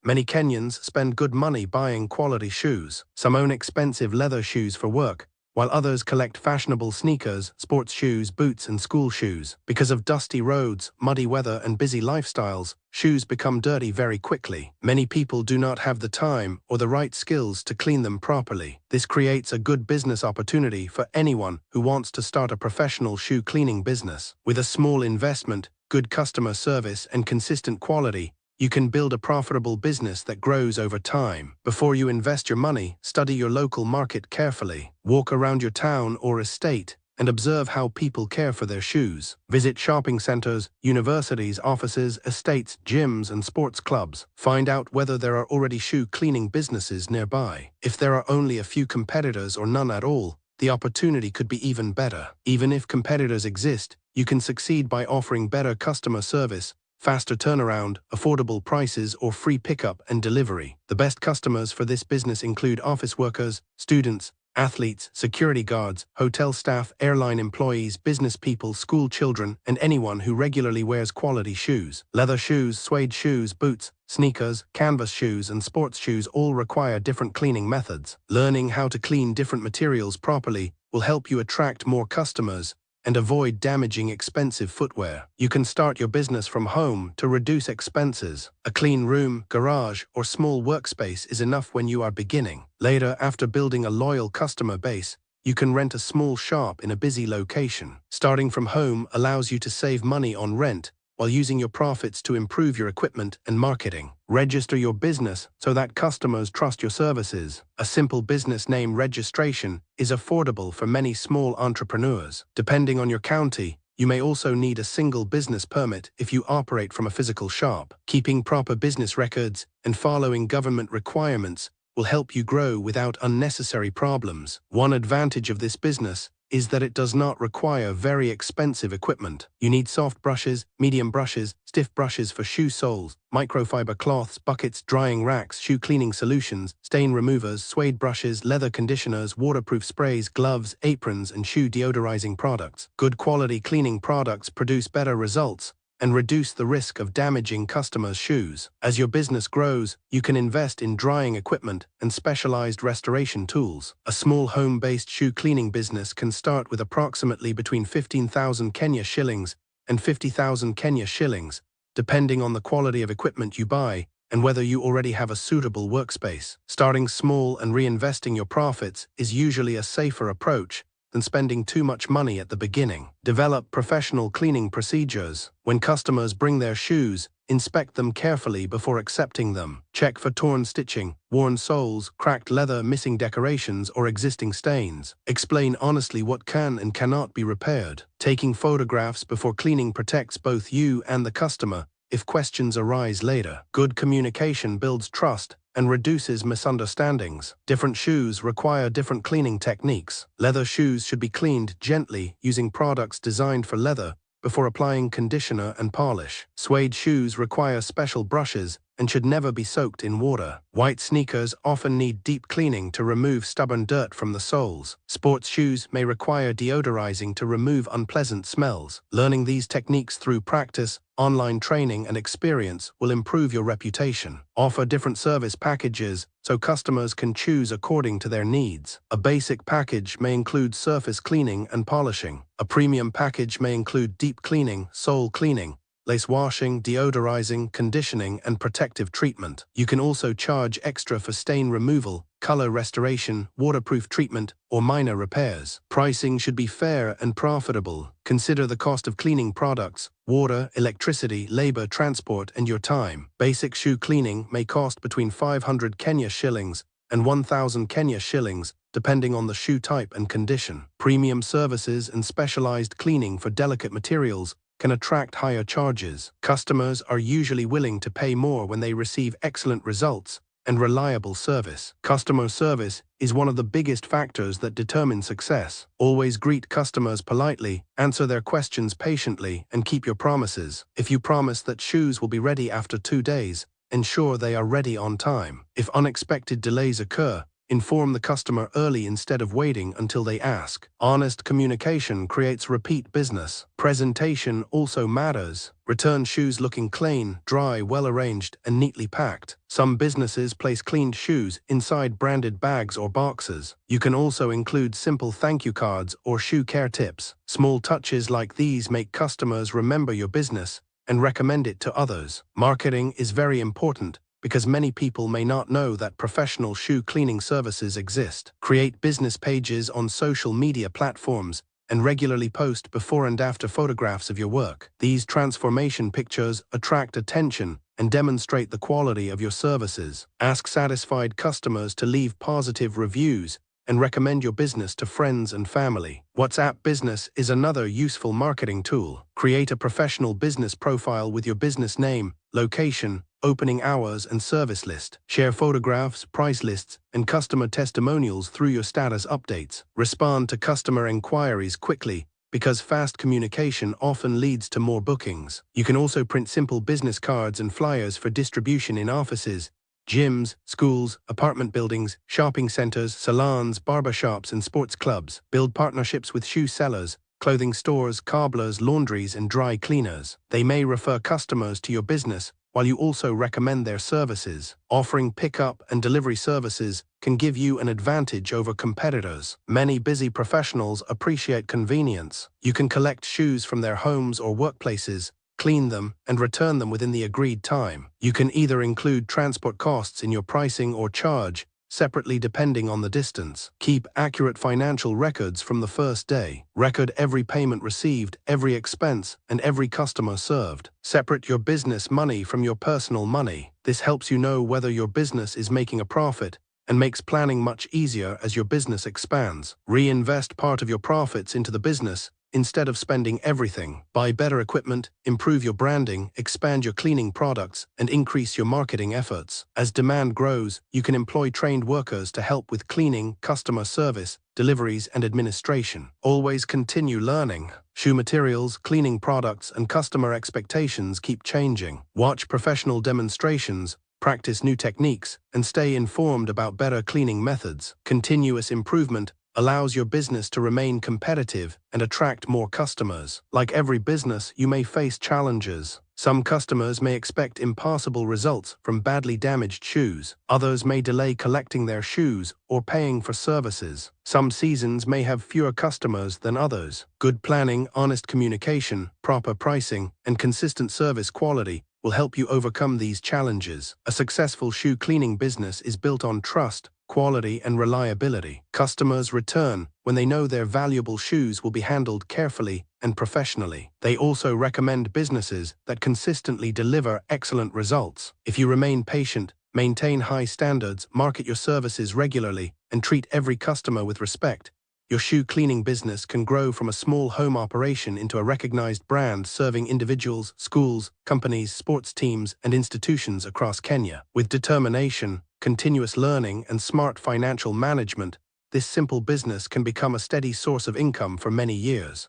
Many Kenyans spend good money buying quality shoes. Some own expensive leather shoes for work, while others collect fashionable sneakers, sports shoes, boots, and school shoes. Because of dusty roads, muddy weather, and busy lifestyles, shoes become dirty very quickly. Many people do not have the time or the right skills to clean them properly. This creates a good business opportunity for anyone who wants to start a professional shoe cleaning business. With a small investment, good customer service, and consistent quality, you can build a profitable business that grows over time. Before you invest your money, study your local market carefully. Walk around your town or estate and observe how people care for their shoes. Visit shopping centers, universities, offices, estates, gyms, and sports clubs. Find out whether there are already shoe cleaning businesses nearby. If there are only a few competitors or none at all, the opportunity could be even better. Even if competitors exist, you can succeed by offering better customer service, faster turnaround, affordable prices, or free pickup and delivery. The best customers for this business include office workers, students, athletes, security guards, hotel staff, airline employees, business people, school children, and anyone who regularly wears quality shoes. Leather shoes, suede shoes, boots, sneakers, canvas shoes, and sports shoes all require different cleaning methods. Learning how to clean different materials properly will help you attract more customers and avoid damaging expensive footwear. You can start your business from home to reduce expenses. A clean room, garage, or small workspace is enough when you are beginning. Later, after building a loyal customer base, you can rent a small shop in a busy location. Starting from home allows you to save money on rent while using your profits to improve your equipment and marketing. Register your business so that customers trust your services. A simple business name registration is affordable for many small entrepreneurs. Depending on your county, you may also need a single business permit if you operate from a physical shop. Keeping proper business records and following government requirements will help you grow without unnecessary problems. One advantage of this business is that it does not require very expensive equipment. You need soft brushes, medium brushes, stiff brushes for shoe soles, microfiber cloths, buckets, drying racks, shoe cleaning solutions, stain removers, suede brushes, leather conditioners, waterproof sprays, gloves, aprons, and shoe deodorizing products. Good quality cleaning products produce better results and reduce the risk of damaging customers' shoes. As your business grows, you can invest in drying equipment and specialized restoration tools. A small home-based shoe cleaning business can start with approximately between 15,000 Kenya shillings and 50,000 Kenya shillings, depending on the quality of equipment you buy and whether you already have a suitable workspace. Starting small and reinvesting your profits is usually a safer approach than spending too much money at the beginning. Develop professional cleaning procedures. When customers bring their shoes, inspect them carefully before accepting them. Check for torn stitching, worn soles, cracked leather, missing decorations, or existing stains. Explain honestly what can and cannot be repaired. Taking photographs before cleaning protects both you and the customer if questions arise later. Good communication builds trust and reduces misunderstandings. Different shoes require different cleaning techniques. Leather shoes should be cleaned gently using products designed for leather before applying conditioner and polish. Suede shoes require special brushes and should never be soaked in water. White sneakers often need deep cleaning to remove stubborn dirt from the soles. Sports shoes may require deodorizing to remove unpleasant smells. Learning these techniques through practice, online training, and experience will improve your reputation. Offer different service packages so customers can choose according to their needs. A basic package may include surface cleaning and polishing. A premium package may include deep cleaning, sole cleaning, lace washing, deodorizing, conditioning, and protective treatment. You can also charge extra for stain removal, color restoration, waterproof treatment, or minor repairs. Pricing should be fair and profitable. Consider the cost of cleaning products, water, electricity, labor, transport, and your time. Basic shoe cleaning may cost between 500 Kenya shillings and 1,000 Kenya shillings, depending on the shoe type and condition. Premium services and specialized cleaning for delicate materials can attract higher charges. Customers are usually willing to pay more when they receive excellent results and reliable service. Customer service is one of the biggest factors that determine success. Always greet customers politely, answer their questions patiently, and keep your promises. If you promise that shoes will be ready after 2 days, ensure they are ready on time. If unexpected delays occur, Inform the customer early instead of waiting until they ask. Honest communication creates repeat business. Presentation also matters. Return shoes looking clean, dry, well-arranged, and neatly packed. Some businesses place cleaned shoes inside branded bags or boxes. You can also include simple thank you cards or shoe care tips. Small touches like these make customers remember your business and recommend it to others. Marketing is very important because many people may not know that professional shoe cleaning services exist. Create business pages on social media platforms and regularly post before and after photographs of your work. These transformation pictures attract attention and demonstrate the quality of your services. Ask satisfied customers to leave positive reviews and recommend your business to friends and family. WhatsApp Business is another useful marketing tool. Create a professional business profile with your business name, location, opening hours, and service list. Share photographs, price lists, and customer testimonials through your status updates. Respond to customer inquiries quickly, because fast communication often leads to more bookings. You can also print simple business cards and flyers for distribution in offices, gyms, schools, apartment buildings, shopping centers, salons, barbershops, and sports clubs. Build partnerships with shoe sellers, clothing stores, cobblers, laundries, and dry cleaners. They may refer customers to your business, while you also recommend their services. Offering pickup and delivery services can give you an advantage over competitors. Many busy professionals appreciate convenience. You can collect shoes from their homes or workplaces, clean them, and return them within the agreed time. You can either include transport costs in your pricing or charge separately depending on the distance. Keep accurate financial records from the first day. Record every payment received, every expense, and every customer served. Separate your business money from your personal money. This helps you know whether your business is making a profit and makes planning much easier as your business expands. Reinvest part of your profits into the business instead of spending everything. Buy better equipment, improve your branding, expand your cleaning products, and increase your marketing efforts. As demand grows, you can employ trained workers to help with cleaning, customer service, deliveries, and administration. Always continue learning. Shoe materials, cleaning products, and customer expectations keep changing. Watch professional demonstrations, practice new techniques, and stay informed about better cleaning methods. Continuous improvement allows your business to remain competitive and attract more customers. Like every business, you may face challenges. Some customers may expect impossible results from badly damaged shoes. Others may delay collecting their shoes or paying for services. Some seasons may have fewer customers than others. Good planning, honest communication, proper pricing, and consistent service quality will help you overcome these challenges. A successful shoe cleaning business is built on trust, quality, and reliability. Customers return when they know their valuable shoes will be handled carefully and professionally. They also recommend businesses that consistently deliver excellent results. If you remain patient, maintain high standards, market your services regularly, and treat every customer with respect, your shoe cleaning business can grow from a small home operation into a recognized brand serving individuals, schools, companies, sports teams, and institutions across Kenya. With determination, continuous learning, and smart financial management, this simple business can become a steady source of income for many years.